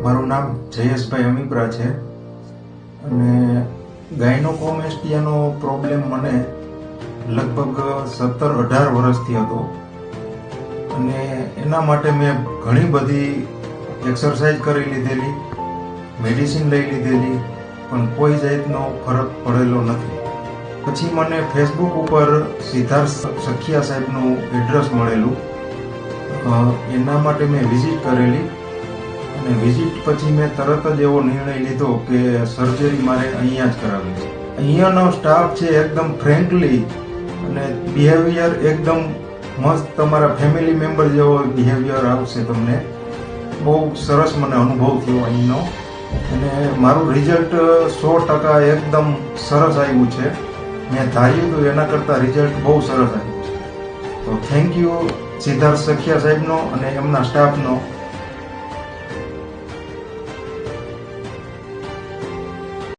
મારું નામ જયેશભાઈ અમીપરા છે અને ગાયનોકોમેસ્ટિયાનો પ્રોબ્લેમ મને લગભગ 17-18 વર્ષથી હતો અને એના માટે મેં ઘણી બધી એક્સરસાઇઝ કરી લીધેલી, મેડિસિન લઈ લીધેલી, પણ કોઈ જાતનો ફરક પડેલો નથી. પછી મને ફેસબુક ઉપર સિદ્ધાર્થ સખિયા સાહેબનું એડ્રેસ મળેલું, એના માટે મેં વિઝિટ કરેલી અને વિઝિટ પછી મેં તરત જ એવો નિર્ણય લીધો કે સર્જરી મારે અહીંયા જ કરાવવી છે. અહીંયાનો સ્ટાફ છે એકદમ ફ્રેન્કલી અને બિહેવિયર એકદમ મસ્ત, તમારા ફેમિલી મેમ્બર જેવો બિહેવિયર આવશે તમને. બહુ સરસ મને અનુભવ થયો અહીંનો અને મારું રિઝલ્ટ 100% એકદમ સરસ આવ્યું છે. મેં ધાર્યું હતું એના કરતાં રિઝલ્ટ બહુ સરસ આવ્યું છે. તો થેન્ક યુ સિદ્ધાર્થ સખિયા સાહેબનો અને એમના સ્ટાફનો.